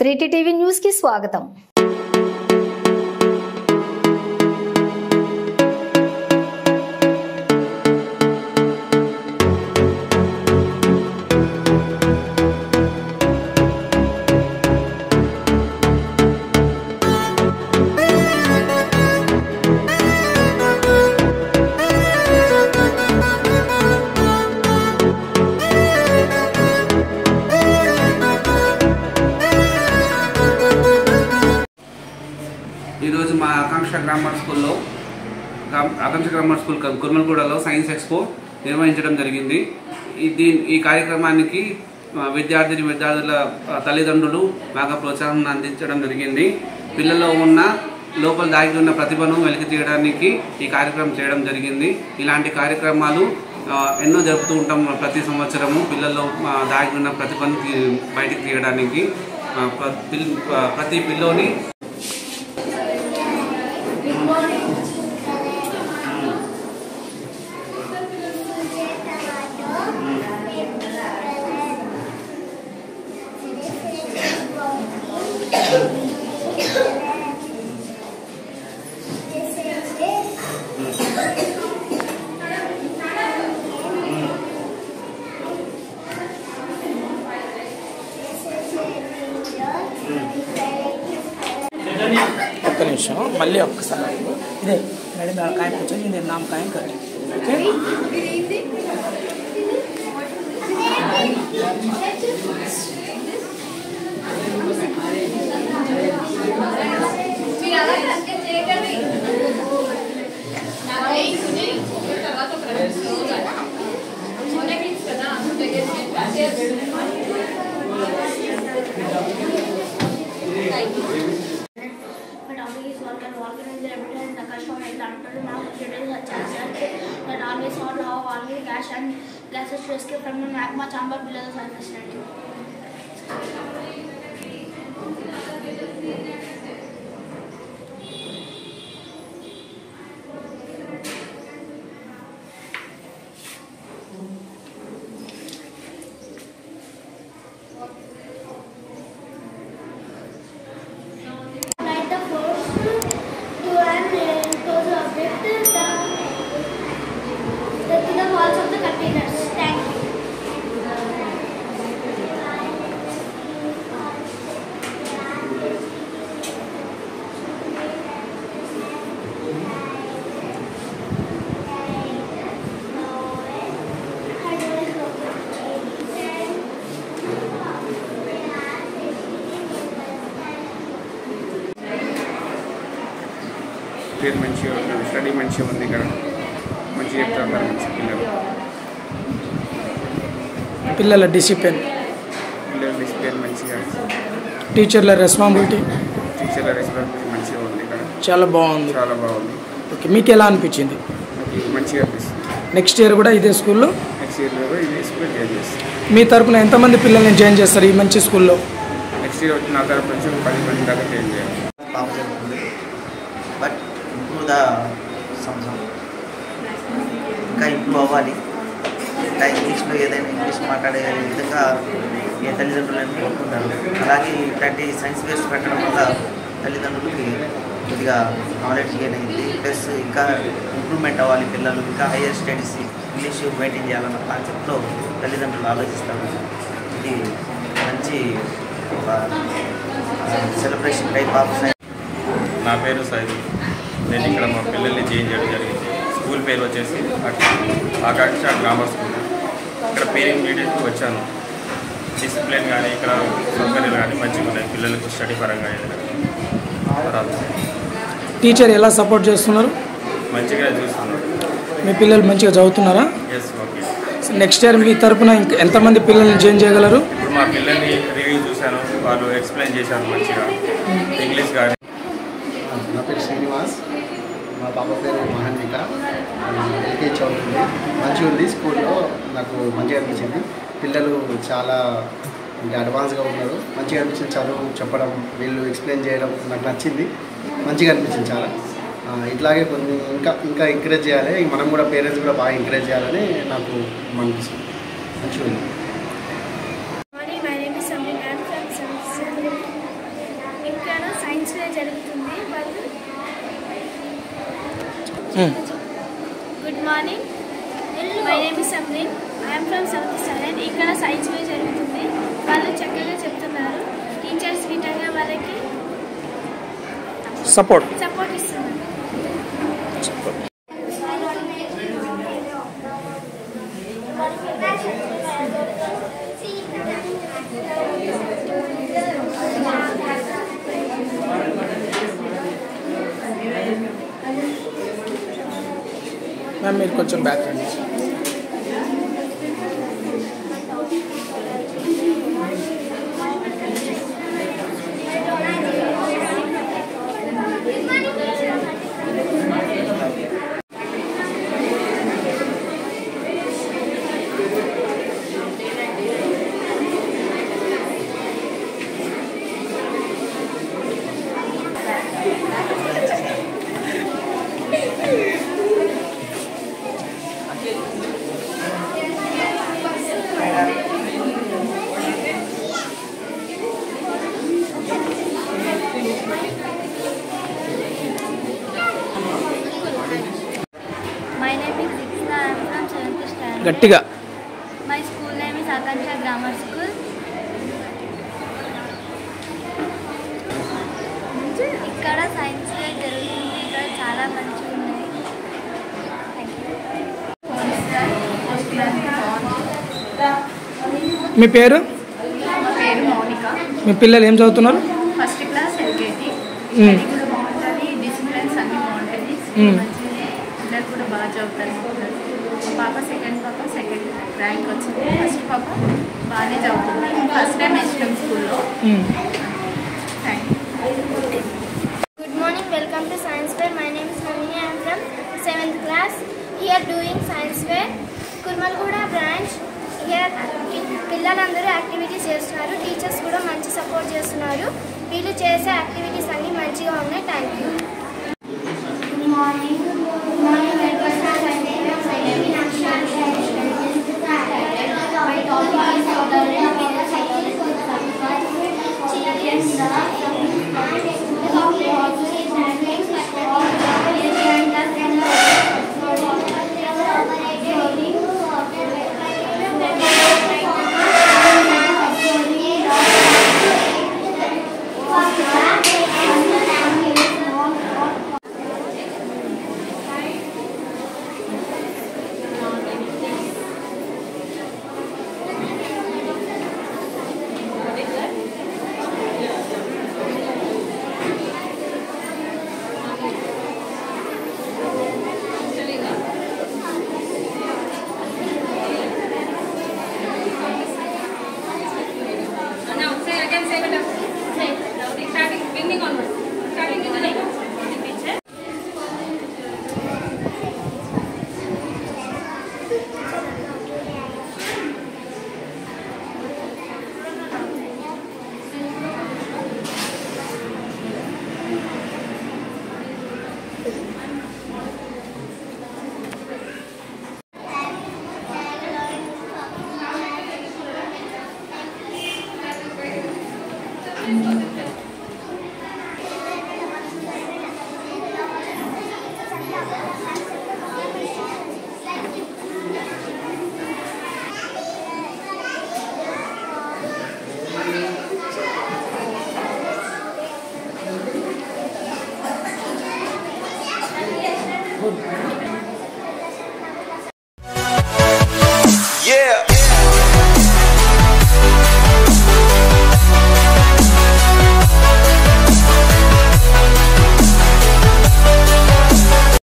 3T TV news కి స్వాగతం। మా ఆకాంక్ష గ్రామర్ స్కూల్లో కుర్మల్గూడలో సైన్స్ ఎక్స్పో నిర్వహించడం జరిగింది। ఈ కార్యక్రమానికి విద్యార్థుల తల్లిదండ్రులు బాగా ప్రోత్సాహం అందించడం జరిగింది। పిల్లల్లో ఉన్న లోపల దాగి ఉన్న ప్రతిభను వెలికి తీయడానికి ఈ కార్యక్రమం చేయడం జరిగింది। ఇలాంటి కార్యక్రమాలు ఎన్నో జరుపుతూ ఉంటాం ప్రతి సంవత్సరము। పిల్లల్లో దాగి ఉన్న ప్రతిభను బయటికి తీయడానికి ప్రతి పిల్లోని ఒక్క నిమిషం మళ్ళీ ఒక్కసారి ఇదే మేడం కాయం కూర్చొని నేను నామ కాయం కట్టి gases to escape from the magma chamber below the surface. Apply the force to an enclosed object to the walls of the containers. Thank you. మంచిగా స్టడీ మంచిగా ఉంది ఇక్కడ మంచిగా చెప్తారు మంచి పిల్లల డిసిప్లిన్ మంచిగా టీచర్ల రెస్పాన్సిబిలిటీ మంచిగా ఉంది ఇక్కడ చాలా బాగుంది ఓకే మీకు ఎలా అనిపించింది? మంచిగా అనిపిస్తుంది। నెక్స్ట్ ఇయర్ కూడా ఇదే స్కూల్లో ఇదే స్కూల్ జాయిన్ చేస్తాం। మీ తరపున ఎంతమంది పిల్లల్ని జాయిన్ చేస్తారు ఈ మంచి స్కూల్లో? నెక్స్ట్ ఇయర్ నా తరపు నుంచి 10 మంది దాకా జాయిన్ చేయాలి। బట్ ఇంప్రూవ్ ద సంవత్సరం ఇంకా ఇంప్రూవ్ అవ్వాలి। ఇంకా ఇంగ్లీష్లో ఏదైనా ఇంగ్లీష్ మాట్లాడే విధంగా ఏ తల్లిదండ్రులని కోరుకుంటారు। అలాగే ఇట్లాంటి సైన్స్ బేస్డ్ పెట్టడం వల్ల తల్లిదండ్రులకి కొద్దిగా నాలెడ్జ్ గెయిన్ అయింది। ప్లస్ ఇంకా ఇంప్రూవ్మెంట్ అవ్వాలి పిల్లలు, ఇంకా హైయర్ స్టడీస్ ఇంగ్లీష్ మెయింటైన్ చేయాలన్న కాన్సెప్ట్లో తల్లిదండ్రులు ఆలోచిస్తారు। ఇది మంచి సెలబ్రేషన్ టైప్ ఆఫ్ సైన్స్। నా పేరు సైదు, నేను ఇక్కడ మా పిల్లల్ని జాయిన్ చేయడం జరిగింది। స్కూల్ పేరు వచ్చేసి ఆకాంక్ష గ్రామర్ స్కూల్। ఇక్కడ పేరెంట్ మీటింగ్కి వచ్చాను। డిసిప్లిన్ కానీ ఇక్కడ సౌకర్యాలు కానీ మంచిగా ఉన్నాయి పిల్లలకు స్టడీ పరంగా ఏదైనా। టీచర్ ఎలా సపోర్ట్ చేస్తున్నారు? మంచిగా చూస్తున్నారు। మీ పిల్లలు మంచిగా చదువుతున్నారా? Yes okay. నెక్స్ట్ ఇయర్ మీ తరపున ఇంకా ఎంతమంది పిల్లల్ని జాయిన్ చేయగలరు? ఇప్పుడు మా పిల్లల్ని రివ్యూ చూశాను, వాళ్ళు ఎక్స్ప్లెయిన్ చేశారు మంచిగా ఇంగ్లీష్ కానీ। నా పేరు శ్రీనివాస్, మా పాప పేరు మహాన్విక, ఎల్కేజీ చదువుతుంది। మంచిగా ఉంది స్కూల్లో, నాకు మంచిగా అనిపించింది। పిల్లలు చాలా ఇంకా అడ్వాన్స్గా ఉన్నారు, మంచిగా అనిపించింది। చదువు చెప్పడం, వీళ్ళు ఎక్స్ప్లెయిన్ చేయడం నాకు నచ్చింది, మంచిగా అనిపించింది చాలా। ఇట్లాగే కొన్ని ఇంకా ఎంకరేజ్ చేయాలి, మనం కూడా పేరెంట్స్ కూడా బాగా ఎంకరేజ్ చేయాలని నాకు అనిపిస్తుంది। మంచిగా ఉంది। My name is Samir. I'm from good morning, my name is Samreen. I'm from 7th standard. ఇక్కడ సైన్స్ ఫెయిర్ జరుగుతుంది. వాళ్ళు చక్కగా చెప్తున్నారు. టీచర్స్ విధంగా వాళ్ళకి సపోర్ట్ ఇస్తున్నారు. మ్యామ్ మీరు కొంచెం బ్యాక్ రండి. My name is Dixna. I am from 7th standard. గట్టిగా. My school name is Akansha Grammar School. ఇక్కడ సైన్స్ ఫెయిర్ జరుగుతుంది. ఇక్కడ చాలా మంచిగా ఉన్నాయి. మీ పేరు? మా పేరు మౌనిక. మీ పిల్లలు ఏం చదువుతున్నారు? First class LKG. స్టడీ కూడా బాగుంటుంది, డిసిప్లిన్స్ అన్నీ బాగుంటుంది. మంచిగా పిల్లలు కూడా బాగా చదువుతారు. మా పాప సెకండ్ ర్యాంక్ వచ్చింది. ఫస్ట్ పాప బాగానే చదువుతుంది. ఫస్ట్ టైం వేసినాం స్కూల్లో. Thank you. Good morning, welcome to Science Fair. My name is Nandini. I am from 7th class. Here doing Science Fair. Kurmalgooda branch. Here పిల్లలందరూ యాక్టివిటీస్ చేస్తున్నారు. టీచర్స్ కూడా మంచి సపోర్ట్ చేస్తున్నారు. వీళ్ళు చేసే యాక్టివిటీస్ అన్నీ మంచిగా ఉన్నాయి. Thank you. Good morning. Good.